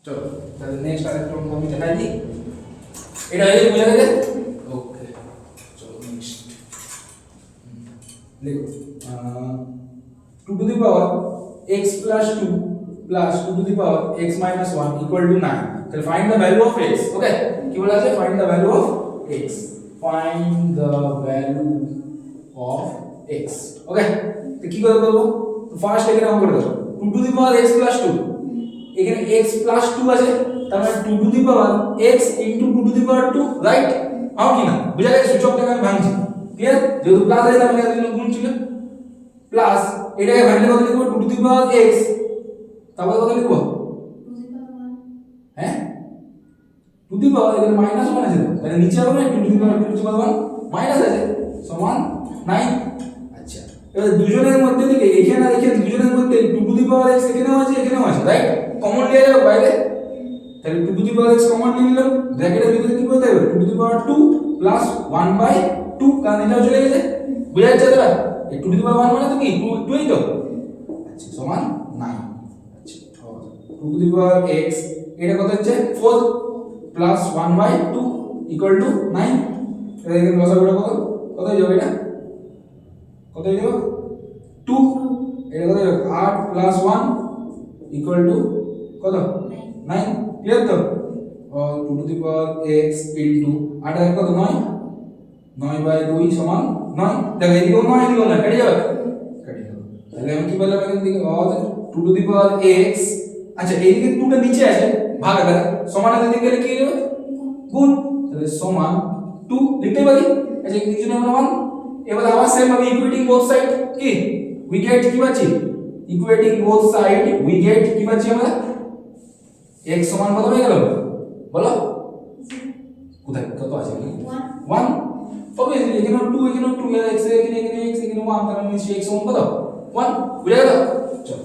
চলো তাহলে নেক্সট আরেকটা অঙ্ক আমি দেখাই দিই। এটা হয়ে বুঝা গেছে? ওকে চলো নেক্সট দেখো 2 to the power x plus 2 plus 2 to the power x minus 1 equal to 9. তাহলে find the value of x. ওকে কি বলা আছে? find the value of x. find the value of x. ওকে তো কি করে করব? তো ফার্স্ট এখানে অঙ্ক করে দাও 2 to the power x plus 2, এখানে x plus 2 আছে, তার মানে 2 to the power x into 2 to the power 2, right? হাও কি না বুঝা গেছে? সূচকটাকে আমি ভাঙছি, ক্লিয়ার? যেহেতু প্লাস আছে তার মানে এর জন্য গুণ ছিল, প্লাস এটাকে ভাঙলে কত লিখব? 2 to the power x, তারপর কত লিখব? হ্যাঁ 2 to the power এখানে মাইনাস 1 আছে, তাহলে নিচে হবে না 2 to the power 2 to the power 1 minus আছে সমান 9। আচ্ছা এবার দুজনের মধ্যে থেকে এখানে আর এখানে দুজনের মধ্যে 2 to the power x এখানেও আছে এখানেও আছে, রাইট? কমন নিয়ে যাবে বাইরে, তাহলে 2 to the power x common নিয়ে নিলাম, ব্র্যাকেটের ভিতরে কি বলতে হবে? 2 to the power 2 প্লাস 1/2, কারণ এটাও চলে গেছে, বুঝা যাচ্ছে দাদা? এই 2 to the power 1 মানে তো কি 2 ই তো, আচ্ছা সমান 9। আচ্ছা 2 to the power x এটা কত হচ্ছে 4 প্লাস 1/2 ইকুয়াল টু 9। তাহলে এখানে লসাগুটা কত কত হয়ে যাবে? এটা কত হয়ে যাবে? 2। এটা কত হবে? 8 প্লাস 1 ইকুয়াল টু কত? 9। ক্লিয়ার তো? और 2 to the power x into 8 আর কত 9, 9/2 সমান 9। দেখো এদিকেও 9 দিও না, কেটে যাবে, কেটে যাবে। তাহলে আমি কি বললাম এখান থেকে? 2 to the power x, আচ্ছা এইদিকে 2 টা নিচে আছে, ভাগ আছে, সমানের দিকে গেলে কি হবে? গুণ। তাহলে সমান 2 লিখতে পারি। আচ্ছা এই নিচে আমরা 1। এবার আবার সেম ভাবে ইকুয়েটিং বোথ সাইড কি উই গেট কি পাচ্ছি? Equating both side we get কি পাচ্ছি আমরা? x সমান কত হয়ে গেল বলো? কোথায় কত আছে? 1। obviously এখানে 2 এখানে 2 x এখানে x এখানে 1, তার মানে x সমান কত? 1। বুঝা গেল? চলো